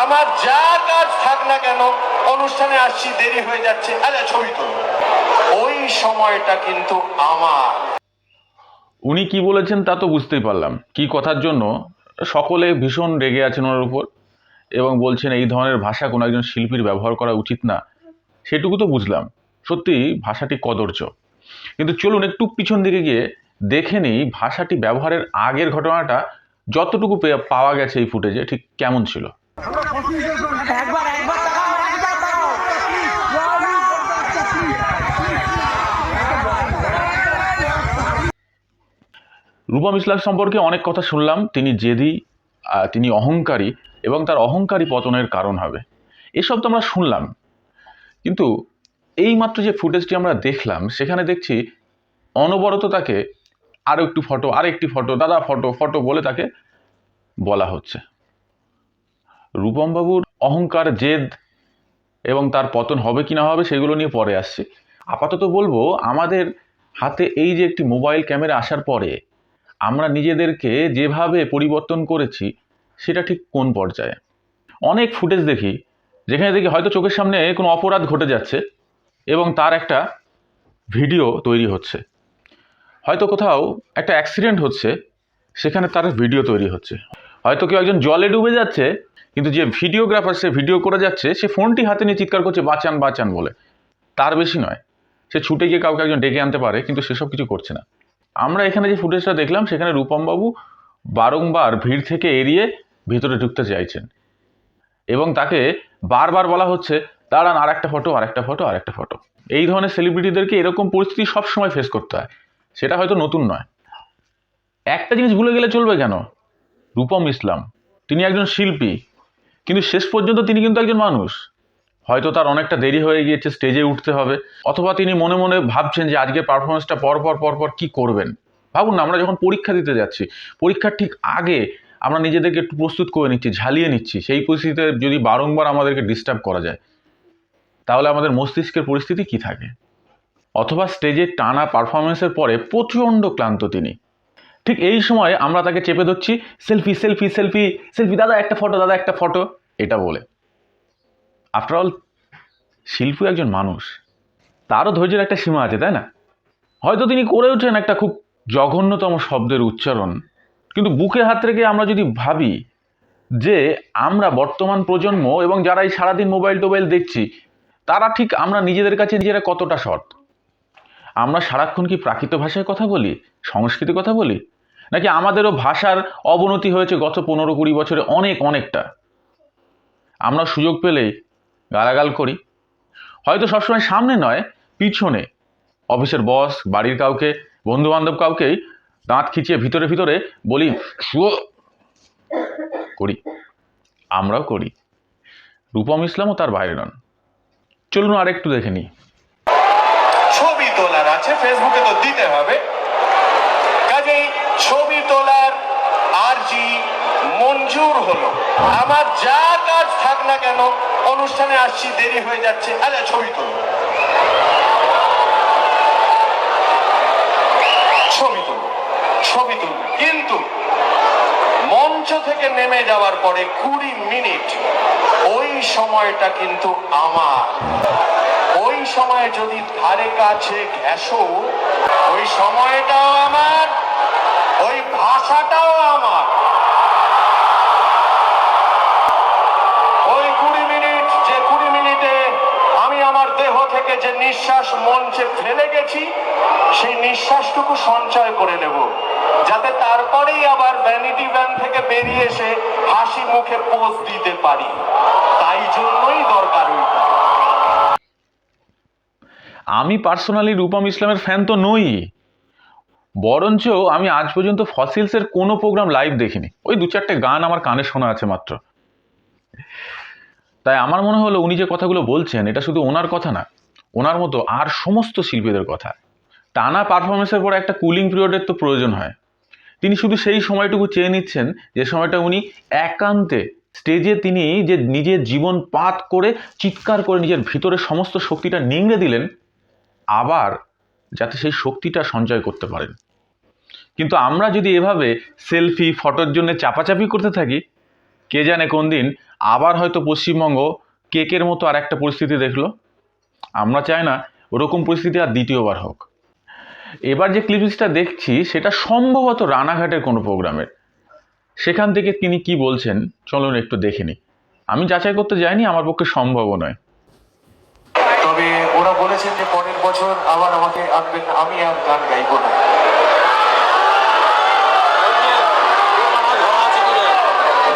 আমার যা কাজ থাক না কেন অনুষ্ঠানে আসছি, দেরি হয়ে যাচ্ছে, আরে ছবি তোলো, ওই সময়টা কিন্তু আমার। উনি কি বলেছেন তা তো বুঝতেই পারলাম, কি কথার জন্য সকলে ভীষণ রেগে আছেন ওনার উপর এবং বলছেন এই ধরনের ভাষা কোনো একজন শিল্পীর ব্যবহার করা উচিত না, সেটুকু তো বুঝলাম। সত্যি ভাষাটি কদর্য। কিন্তু চলুন একটু পিছন দিকে গিয়ে দেখে নিই ভাষাটি ব্যবহারের আগের ঘটনাটা যতটুকু পাওয়া গেছে এই ফুটেজে ঠিক কেমন ছিল। রূপম ইসলাম সম্পর্কে অনেক কথা শুনলাম, তিনি জেদি, তিনি অহংকারী এবং তার অহংকারী পতনের কারণ হবে, এসব তো আমরা শুনলাম। কিন্তু এই মাত্র যে ফুটেজটি আমরা দেখলাম সেখানে দেখছি অনবরত তাকে আরও একটু ফটো, আরেকটি ফটো, দাদা ফটো ফটো বলে তাকে বলা হচ্ছে। রূপমবাবুর অহংকার, জেদ এবং তার পতন হবে কি না হবে সেগুলো নিয়ে পরে আসছে। আপাতত বলবো আমাদের হাতে এই যে একটি মোবাইল ক্যামেরা আসার পরে আমরা নিজেদেরকে যেভাবে পরিবর্তন করেছি সেটা ঠিক কোন পর্যায়ে। অনেক ফুটেজ দেখি যেখানে দেখি হয়তো চোখের সামনে কোনো অপরাধ ঘটে যাচ্ছে এবং তার একটা ভিডিও তৈরি হচ্ছে, হয়তো কোথাও একটা অ্যাক্সিডেন্ট হচ্ছে সেখানে তার ভিডিও তৈরি হচ্ছে, হয়তো কেউ একজন জলে ডুবে যাচ্ছে কিন্তু যে ভিডিওগ্রাফার সে ভিডিও করে যাচ্ছে সে ফোনটি হাতে নিয়ে চিৎকার করছে বাঁচান বাঁচান বলে, তার বেশি নয়। সে ছুটে গিয়ে কাউকে একজন ডেকে আনতে পারে কিন্তু সেসব কিছু করছে না। আমরা এখানে যে ফুটেজটা দেখলাম সেখানে রূপমবাবু বারংবার ভিড় থেকে এড়িয়ে ভিতরে ঢুকতে চাইছেন এবং তাকে বারবার বলা হচ্ছে দাঁড়ান আর একটা ফটো, আর একটা ফটো, আর একটা ফটো। এই ধরনের সেলিব্রিটিদেরকে এরকম পরিস্থিতি সবসময় ফেস করতে হয়, সেটা হয়তো নতুন নয়। একটা জিনিস ভুলে গেলে চলবে কেন, রূপম ইসলাম তিনি একজন শিল্পী, কিন্তু শেষ পর্যন্ত তিনি কিন্তু একজন মানুষ। হয়তো তার অনেকটা দেরি হয়ে গিয়েছে স্টেজে উঠতে হবে, অথবা তিনি মনে মনে ভাবছেন যে আজকের পারফরমেন্সটা পরপর কি করবেন। ভাবুন না, আমরা যখন পরীক্ষা দিতে যাচ্ছি, পরীক্ষার ঠিক আগে আমরা নিজেদেরকে একটু প্রস্তুত করে নিচ্ছি, ঝালিয়ে নিচ্ছি, সেই পরিস্থিতিতে যদি বারংবার আমাদেরকে ডিস্টার্ব করা যায় তাহলে আমাদের মস্তিষ্কের পরিস্থিতি কি থাকে। অথবা স্টেজে টানা পারফরমেন্সের পরে প্রচণ্ড ক্লান্ত তিনি, ঠিক এই সময় আমরা তাকে চেপে ধরছি সেলফি সেলফি সেলফি সেলফি, দাদা একটা ফটো, দাদা একটা ফটো, এটা বলে। আফটার অল শিল্পী একজন মানুষ, তারও ধৈর্যের একটা সীমা আছে, তাই না? হয়তো তিনি করে ওঠেন একটা খুব জঘন্যতম শব্দের উচ্চারণ, কিন্তু বুকে হাত রেখে আমরা যদি ভাবি যে আমরা বর্তমান প্রজন্ম এবং যারা এই সারাদিন মোবাইল টোবাইল দেখছি তারা ঠিক আমরা নিজেদের কাছে নিজেরা কতটা সৎ। আমরা সারাক্ষণ কি প্রাকৃত ভাষায় কথা বলি, সংস্কৃতি কথা বলি, নাকি আমাদেরও ভাষার অবনতি হয়েছে গত 15-20 বছরে অনেকটা। আমরা সুযোগ পেলেই গালাগাল করি, হয়তো সবসময় সামনে নয় পিছনে, অফিসের বস, বাড়ির কাউকে, বন্ধু বান্ধব কাউকেই দাঁত খিচিয়ে ভিতরে ভিতরে বলি শুয়ো করি, আমরাও করি। রূপম ইসলামও তার বাইরে নন। চলুন আর একটু দেখে নিই। ছবি তোলার আছে, ফেসবুকে তো দিতে হবে, কাজেই ছবি তোলার আরজি মঞ্জুর হলো। আমার যা কাজ থাক না কেন অনুষ্ঠানে আসছি, দেরি হয়ে যাচ্ছে, আরে ছবি তোলো, ছবি তুলো, ছবি তুলো। কিন্তু মঞ্চ থেকে নেমে যাওয়ার পরে 20 মিনিট ওই সময়টা কিন্তু আমার। ওই সময় যদি ধারে কাছে ঘেঁষো, ওই সময়টাও আমার, ওই ভাষাটাও আমার। ওই 20 মিনিট, যে 20 মিনিটে আমি আমার দেহ থেকে যে নিঃশ্বাস মঞ্চে ফেলে গেছি সেই নিঃশ্বাসটুকু সঞ্চয় করে নেব, যাতে তারপরেই আবার ভ্যানিটি ভ্যান থেকে বেরিয়ে এসে হাসি মুখে পোজ দিতে পারি। তাই জন্যই দরকার ওইটা। আমি পার্সোনালি রূপম ইসলামের ফ্যান তো নই, বরঞ্চ আমি আজ পর্যন্ত ফসিলসের কোনো প্রোগ্রাম লাইভ দেখিনি, ওই 2-4টে গান আমার কানে শোনা আছে মাত্র। তাই আমার মনে হলো উনি যে কথাগুলো বলছেন এটা শুধু ওনার কথা না, ওনার মতো আর সমস্ত শিল্পীদের কথা। টানা পারফরমেন্সের পরে একটা কুলিং পিরিয়ডের তো প্রয়োজন হয়, তিনি শুধু সেই সময়টুকু চেয়ে নিচ্ছেন যে সময়টা উনি একান্তে স্টেজে তিনি যে নিজের জীবন পাত করে চিৎকার করে নিজের ভিতরে সমস্ত শক্তিটা নিংড়ে দিলেন, আবার যাতে সেই শক্তিটা সঞ্চয় করতে পারেন। কিন্তু আমরা যদি এভাবে সেলফি ফটোর জন্য চাপাচাপি করতে থাকি, কে জানে কোন দিন আবার হয়তো পশ্চিমবঙ্গ কেকের মতো আর একটা পরিস্থিতি দেখলো। আমরা চাই না ওরকম পরিস্থিতি আর দ্বিতীয়বার হোক। এবার যে ক্লিপসটা দেখছি সেটা সম্ভবত রানাঘাটের কোনো প্রোগ্রামের। সেখান থেকে তিনি কি বলছেন চলুন একটু দেখে নিই। আমি যাচাই করতে যাইনি, আমার পক্ষে সম্ভবও নয়। তবে ওরা বলেছেন যে পরের বছর আবার আমাকে আনবেন, আমি আর গান গাইবো না।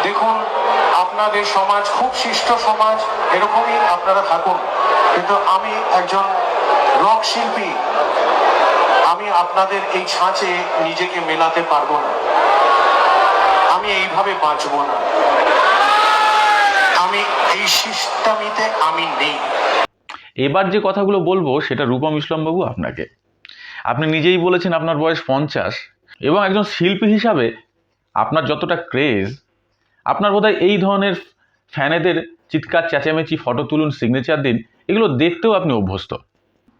দেখুন, আপনাদের সমাজ খুব শিষ্ট সমাজ, এরকমই আপনারা থাকুন, কিন্তু আমি একজন রক শিল্পী, আমি আপনাদের এই ছাঁচে নিজেকে মেলাতে পারবো না, আমি এইভাবে বাঁচবো না, আমি এই সিস্টেমিতে আমি নেই। এবার যে কথাগুলো বলবো সেটা রূপম ইসলামবাবু আপনাকে। আপনি নিজেই বলেছেন আপনার বয়স 50, এবং একজন শিল্পী হিসাবে আপনার যতটা ক্রেজ, আপনার বোধহয় এই ধরনের ফ্যানেদের চিৎকার চেঁচামেচি, ফটো তুলুন, সিগনেচার দিন, এগুলো দেখতেও আপনি অভ্যস্ত।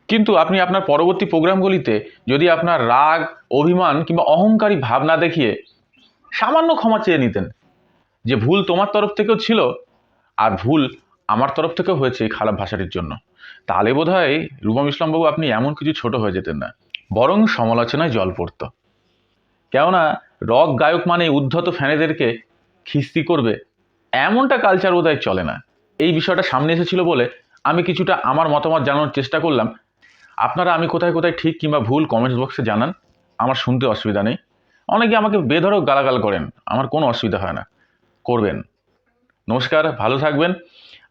কিন্তু আপনি আপনার পরবর্তী প্রোগ্রামগুলিতে যদি আপনার রাগ, অভিমান কিংবা অহংকারী ভাব না দেখিয়ে সামান্য ক্ষমা চেয়ে নিতেন যে ভুল তোমার তরফ থেকেও ছিল আর ভুল আমার তরফ থেকেও হয়েছে এই খারাপ ভাষাটির জন্য, তাহলে বোধহয় রূপম ইসলামবাবু আপনি এমন কিছু ছোট হয়ে যেতেন না, বরং সমালোচনায় জল পড়ত। কেননা রক গায়ক মানে উদ্ধত ফ্যানেদেরকে খিস্তি করবে এমনটা কালচার বোধহয় চলে না। এই বিষয়টা সামনে এসেছিল বলে আমি কিছুটা আমার মতামত জানানোর চেষ্টা করলাম। আপনারা আমি কোথায় কোথায় ঠিক কিংবা ভুল কমেন্টস বক্সে জানান, আমার শুনতে অসুবিধা নেই। অনেকে আমাকে বেধড়ক গালাগাল করেন, আমার কোনো অসুবিধা হয় না, করবেন। নমস্কার, ভালো থাকবেন।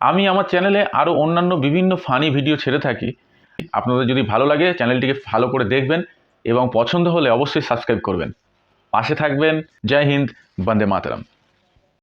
আমি আমার চ্যানেলে আরও অন্যান্য বিভিন্ন ফানি ভিডিও ছেড়ে থাকি। আপনাদের যদি ভালো লাগে চ্যানেলটিকে ভালো করে দেখবেন এবং পছন্দ হলে অবশ্যই সাবস্ক্রাইব করবেন। পাশে থাকবেন। জয় হিন্দ, বন্দে মাতরম।